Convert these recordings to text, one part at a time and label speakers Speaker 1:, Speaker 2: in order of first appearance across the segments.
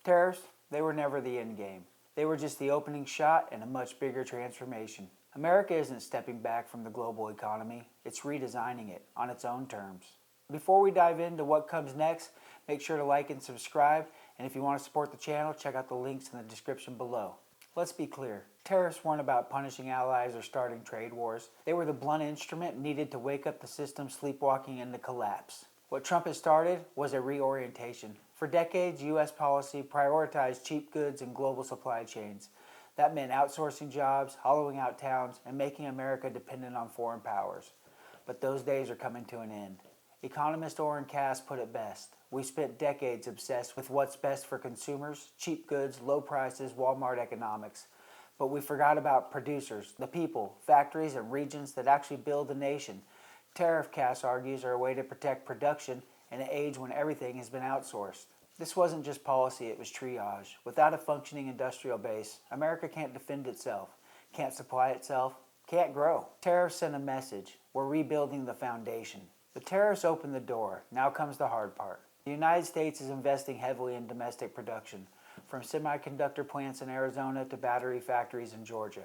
Speaker 1: Tariffs, they were never the end game. They were just the opening shot in a much bigger transformation. America isn't stepping back from the global economy, it's redesigning it on its own terms. Before we dive into what comes next, make sure to like and subscribe, and if you want to support the channel, check out the links in the description below. Let's be clear, tariffs weren't about punishing allies or starting trade wars. They were the blunt instrument needed to wake up the system sleepwalking into collapse. What Trump has started was a reorientation. For decades, U.S. policy prioritized cheap goods and global supply chains. That meant outsourcing jobs, hollowing out towns, and making America dependent on foreign powers. But those days are coming to an end. Economist Oren Cass put it best. We spent decades obsessed with what's best for consumers, cheap goods, low prices, Walmart economics. But we forgot about producers, the people, factories, and regions that actually build the nation. Tariff, Cass argues, are a way to protect production in an age when everything has been outsourced. This wasn't just policy, it was triage. Without a functioning industrial base, America can't defend itself, can't supply itself, can't grow. Tariffs send a message. We're rebuilding the foundation. The tariffs open the door. Now comes the hard part. The United States is investing heavily in domestic production, from semiconductor plants in Arizona to battery factories in Georgia.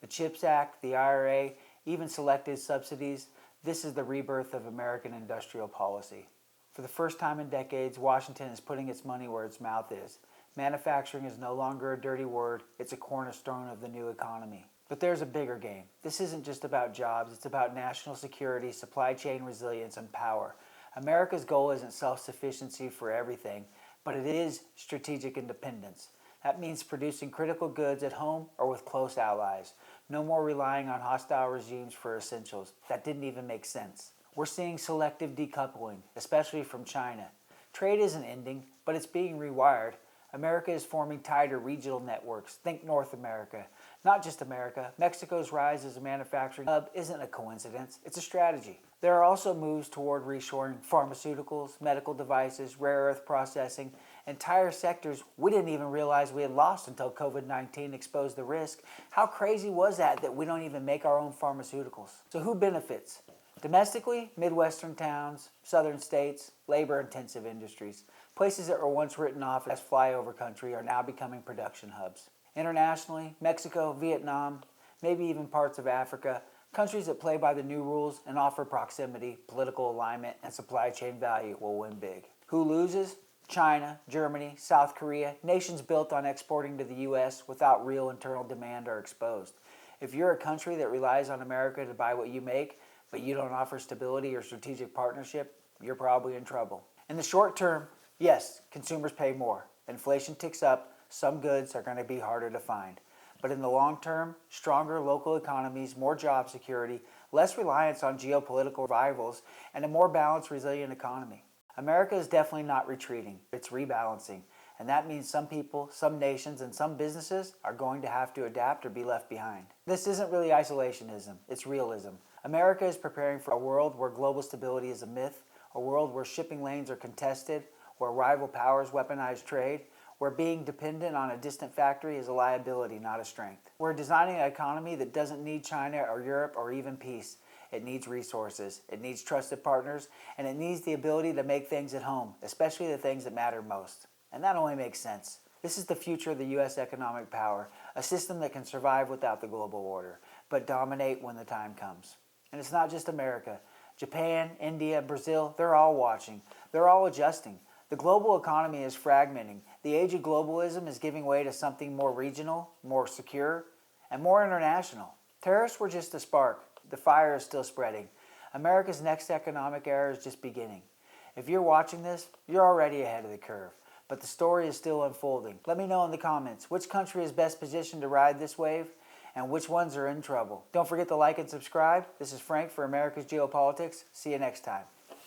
Speaker 1: The CHIPS Act, the IRA, even selected subsidies, this is the rebirth of American industrial policy. For the first time in decades, Washington is putting its money where its mouth is. Manufacturing is no longer a dirty word, it's a cornerstone of the new economy. But there's a bigger game. This isn't just about jobs, it's about national security, supply chain resilience, and power. America's goal isn't self-sufficiency for everything, but it is strategic independence. That means producing critical goods at home or with close allies. No more relying on hostile regimes for essentials. That didn't even make sense. We're seeing selective decoupling, especially from China. Trade isn't ending, but it's being rewired. America is forming tighter regional networks. Think North America. Not just America. Mexico's rise as a manufacturing hub isn't a coincidence, it's a strategy. There are also moves toward reshoring pharmaceuticals, medical devices, rare earth processing, entire sectors we didn't even realize we had lost until COVID-19 exposed the risk. How crazy was that we don't even make our own pharmaceuticals? So who benefits? Domestically, Midwestern towns, southern states, labor-intensive industries. Places that were once written off as flyover country are now becoming production hubs. Internationally, Mexico, Vietnam, maybe even parts of Africa, countries that play by the new rules and offer proximity, political alignment, and supply chain value will win big. Who loses? China, Germany, South Korea, nations built on exporting to the U.S. without real internal demand are exposed. If you're a country that relies on America to buy what you make, but you don't offer stability or strategic partnership, you're probably in trouble. In the short term, yes, consumers pay more. Inflation ticks up, some goods are going to be harder to find. But in the long term, stronger local economies, more job security, less reliance on geopolitical rivals, and a more balanced, resilient economy. America is definitely not retreating, it's rebalancing. And that means some people, some nations, and some businesses are going to have to adapt or be left behind. This isn't really isolationism, it's realism. America is preparing for a world where global stability is a myth, a world where shipping lanes are contested, where rival powers weaponize trade, where being dependent on a distant factory is a liability, not a strength. We're designing an economy that doesn't need China or Europe or even peace. It needs resources, it needs trusted partners, and it needs the ability to make things at home, especially the things that matter most. And that only makes sense. This is the future of the U.S. economic power, a system that can survive without the global order, but dominate when the time comes. And it's not just America. Japan, India, Brazil, they're all watching. They're all adjusting. The global economy is fragmenting. The age of globalism is giving way to something more regional, more secure, and more international. Tariffs were just a spark. The fire is still spreading. America's next economic era is just beginning. If you're watching this, you're already ahead of the curve. But the story is still unfolding. Let me know in the comments which country is best positioned to ride this wave and which ones are in trouble. Don't forget to like and subscribe. This is Frank for America's Geopolitics. See you next time.